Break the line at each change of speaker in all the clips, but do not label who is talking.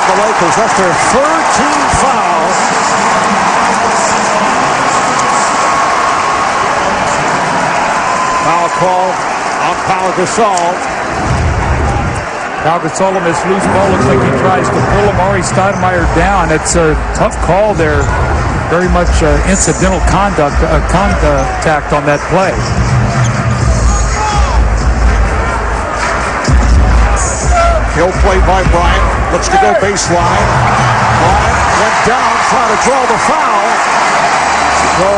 the Lakers. That's their third team foul. Foul call on Pau Gasol.
Pau Gasol on this loose ball. Looks like he tries to pull Amar'e Stoudemire down. It's a tough call there. Very much incidental contact on that play.
Hill play by Bryant. Looks to go baseline. Bryant went down trying to draw the foul. So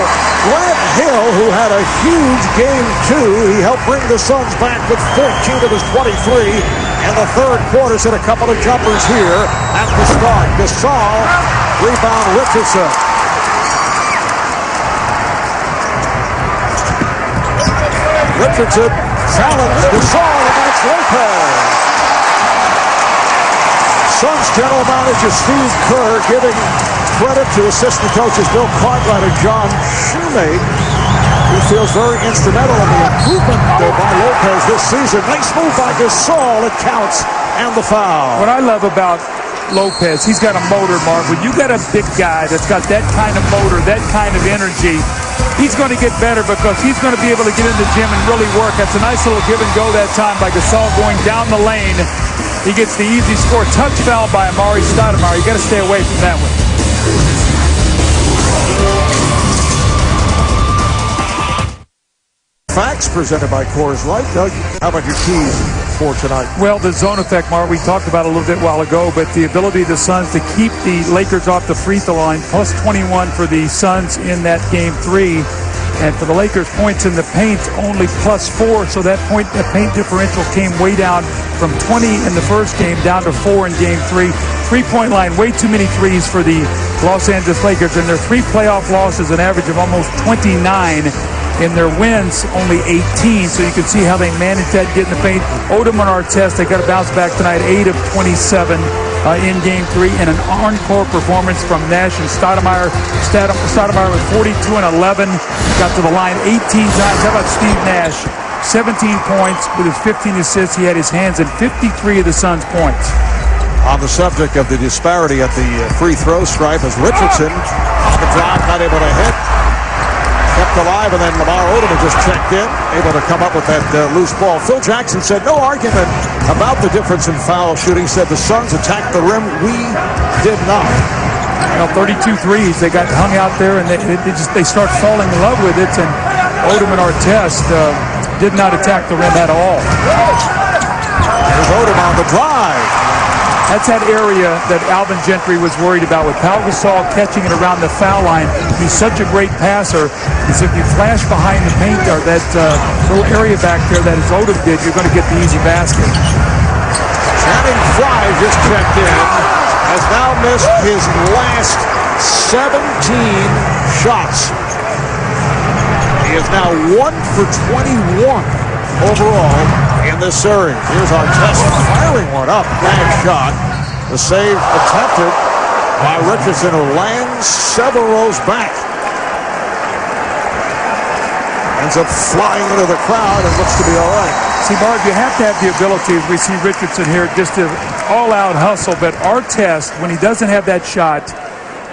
Grant Hill, who had a huge game 2, he helped bring the Suns back with 14 of his 23. In the third quarter, hit a couple of jumpers here at the start. Gasol, rebound Richardson. Richardson challenged Gasol against Lopez. Suns general manager Steve Kerr giving credit to assistant coaches Bill Cartwright and John Shoemake, who feels very instrumental in the improvement by Lopez this season. Nice move by Gasol, it counts, and the foul.
What I love about Lopez, he's got a motor, Mark. When you got a big guy that's got that kind of motor, that kind of energy, he's going to get better because he's going to be able to get in the gym and really work. That's a nice little give and go that time by Gasol going down the lane. He gets the easy score. Touch foul by Amar'e Stoudemire. You got to stay away from that one.
Facts presented by Coors Light. Doug, how about your keys for tonight?
Well, the zone effect, Mark, we talked about a little bit while ago, but the ability of the Suns to keep the Lakers off the free throw line, plus 21 for the Suns in that game 3. And for the Lakers, points in the paint only plus 4, so that paint differential came way down from 20 in the first game down to 4 in game 3. Three-point line, way too many threes for the Los Angeles Lakers, and their 3 playoff losses, an average of almost 29. In their wins, only 18, so you can see how they managed that, getting the paint. Odom and Artest, they got to bounce back tonight, 8 of 27 in Game 3, and an encore performance from Nash and Stoudemire. Stoudemire with 42 and 11, got to the line 18 times. How about Steve Nash? 17 points with his 15 assists. He had his hands in 53 of the Suns' points.
On the subject of the disparity at the free throw stripe, as Richardson on the drive, not able to hit. Kept alive, and then Lamar Odom just checked in, able to come up with that loose ball. Phil Jackson said no argument about the difference in foul shooting. Said the Suns attacked the rim, we did not.
You know, 32 threes, they got hung out there, and they start falling in love with it. And Odom and Artest did not attack the rim at all.
There's Odom on the drive.
That's that area that Alvin Gentry was worried about with Pau Gasol catching it around the foul line. He's such a great passer. Is if you flash behind the paint or that little area back there that his Odom did, you're going to get the easy basket.
Channing Frye just checked in. Has now missed his last 17 shots. He is now 1 for 21 overall in this series. Here's Artest firing one up. Bad shot. The save attempted by Richardson, who lands several rows back. Ends up flying into the crowd and looks to be all right.
See, Mark, you have to have the ability, as we see Richardson here, just to all-out hustle. But Artest, when he doesn't have that shot,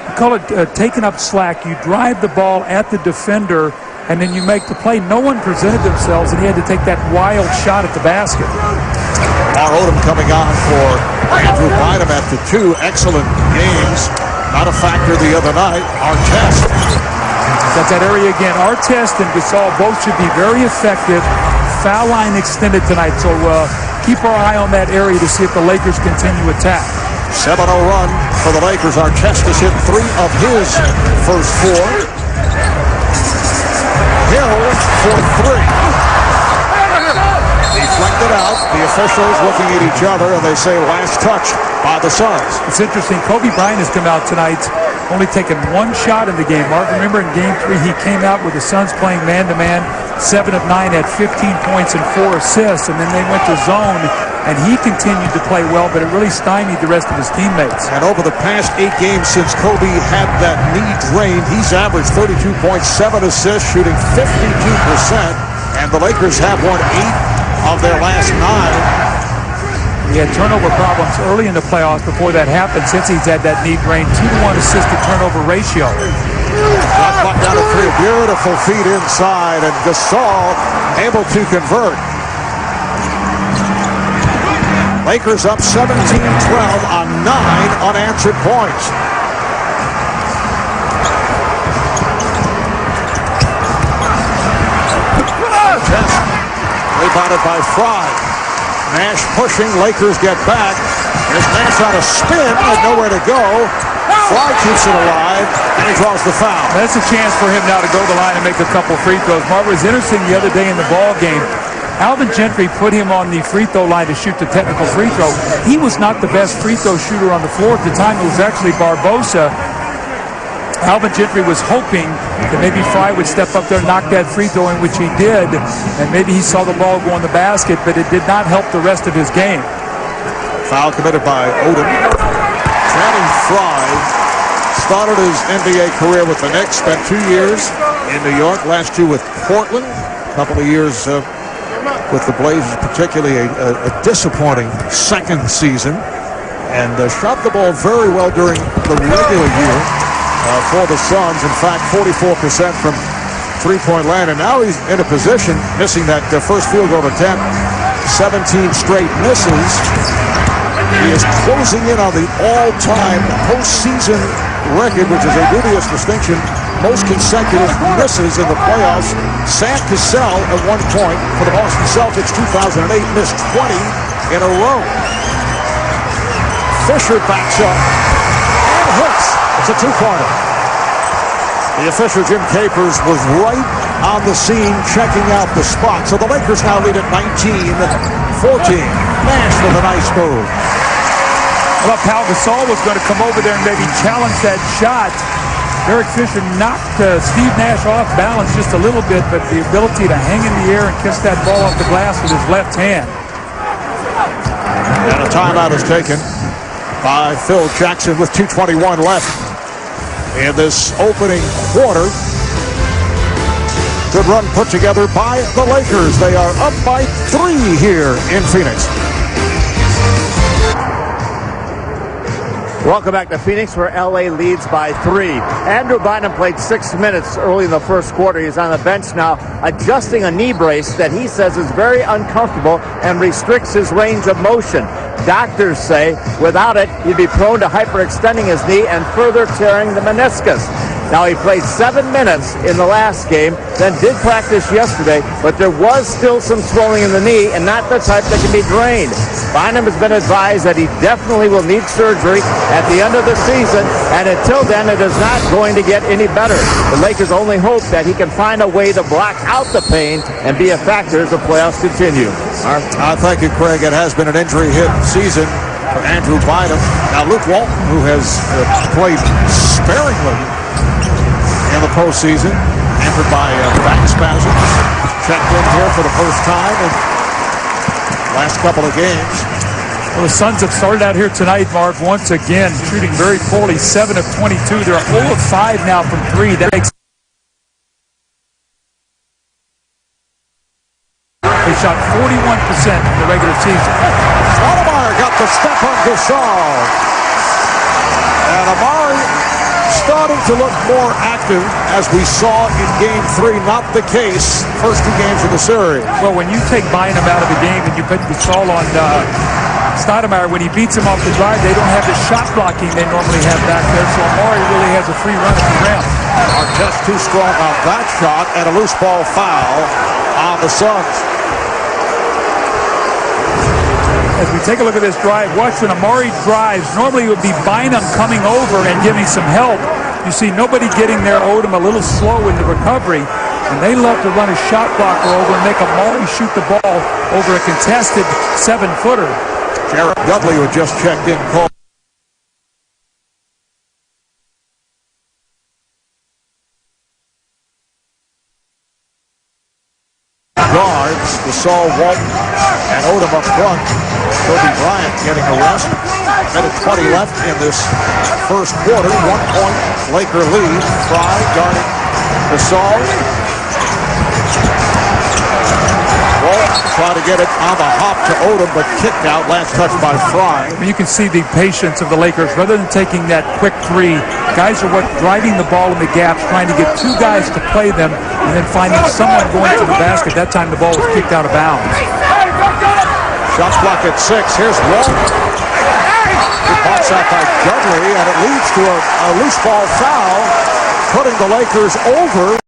you call it taking up slack. You drive the ball at the defender, and then you make the play. No one presented themselves, and he had to take that wild shot at the basket.
Lamar Odom coming on for Andrew Bynum after 2 excellent games. Not a factor the other night. Artest.
That's that area again. Artest and Gasol both should be very effective. Foul line extended tonight, so keep our eye on that area to see if the Lakers continue attack.
7-0 run for the Lakers. Artest has hit 3 of his first 4. Hill for 3. Deflected out. The officials looking at each other, and they say last touch by the Suns.
It's interesting. Kobe Bryant has come out tonight, only taken 1 shot in the game. Mark, remember in Game 3, he came out with the Suns playing man-to-man, 7 of 9, had 15 points and 4 assists, and then they went to zone, and he continued to play well, but it really stymied the rest of his teammates.
And over the past 8 games since Kobe had that knee drained, he's averaged 32 points, 7 assists, shooting 52%, and the Lakers have won 8 of their last 9.
He had turnover problems early in the playoffs before that happened. Since he's had that knee brain, 2-to-1 assist to turnover ratio.
Shot clock down to 3. Beautiful feed inside, and Gasol able to convert. Lakers up 17-12 on 9 unanswered points. Test rebounded by Fry. Nash pushing. Lakers get back. There's Nash on a spin with nowhere to go. Fry keeps it alive, and he draws the foul.
That's a chance for him now to go to the line and make a couple free throws. Mark, it was interesting the other day in the ball game. Alvin Gentry put him on the free throw line to shoot the technical free throw. He was not the best free throw shooter on the floor at the time. It was actually Barbosa. Alvin Gentry was hoping that maybe Fry would step up there and knock that free throw in, which he did. And maybe he saw the ball go in the basket, but it did not help the rest of his game.
Foul committed by Odom. Channing Fry started his NBA career with the Knicks, spent 2 years in New York, last year with Portland, a couple of years with the Blazers, particularly a disappointing second season, and shot the ball very well during the regular year for the Suns. In fact, 44% from three-point land, and now he's in a position, missing that first field goal attempt, 17 straight misses. He is closing in on the all-time postseason record, which is a dubious distinction. Most consecutive misses in the playoffs. Sam Cassell at one point for the Boston Celtics, 2008, missed 20 in a row. Fisher backs up and hits. It's a two-pointer. The official, Jim Capers, was right on the scene checking out the spot. So the Lakers now lead at 19-14. Nash with a nice move.
I thought Pau Gasol was going to come over there and maybe challenge that shot. Derek Fisher knocked Steve Nash off balance just a little bit, but the ability to hang in the air and kiss that ball off the glass with his left hand.
And a timeout is taken by Phil Jackson with 2:21 left in this opening quarter. Good run put together by the Lakers. They are up by 3 here in Phoenix.
Welcome back to Phoenix, where LA leads by 3. Andrew Bynum played 6 minutes early in the first quarter. He's on the bench now, adjusting a knee brace that he says is very uncomfortable and restricts his range of motion. Doctors say without it, he'd be prone to hyperextending his knee and further tearing the meniscus. Now, he played 7 minutes in the last game, then did practice yesterday, but there was still some swelling in the knee, and not the type that can be drained. Bynum has been advised that he definitely will need surgery at the end of the season, and until then, it is not going to get any better. The Lakers only hope that he can find a way to block out the pain and be a factor as the playoffs continue.
Thank you, Craig. It has been an injury-hit season for Andrew Bynum. Now, Luke Walton, who has played sparingly in the postseason, hampered by back spasms, checked in here for the first time in the last couple of games.
Well, the Suns have started out here tonight, Mark, once again, shooting very poorly, 7 of 22. They're 0 of 5 now from 3. That makes they shot 41% in the regular season.
Stoudemire got the step on Gasol. And Amari starting to look more active, as we saw in Game 3. Not the case first 2 games of the series.
Well, when you take Bynum out of the game and you put Gasol on Stoudemire, when he beats him off the drive, they don't have the shot blocking they normally have back there, so Amari really has a free run at the rim.
Artest too strong on that shot, and a loose ball foul on the Suns.
As we take a look at this drive, watch when Amari drives. Normally it would be Bynum coming over and giving some help. You see nobody getting there. Odom a little slow in the recovery. And they love to run a shot blocker over and make Amari shoot the ball over a contested 7-footer.
Jared Dudley, who just checked in, called. Guards, Gasol, Walton, and Odom up front. Kobe Bryant getting a rest. Minute 20 left in this first quarter. 1-point Laker lead. Fry guarding Gasol. Walton try to get it on the hop to Odom, but kicked out. Last touch by Fry.
You can see the patience of the Lakers. Rather than taking that quick three, guys are driving the ball in the gaps, trying to get two guys to play them, and then finding someone going to the basket. That time the ball was kicked out of bounds.
Shots clock at 6. Here's Walton. He pops out by Dudley, and it leads to a loose ball foul, putting the Lakers over.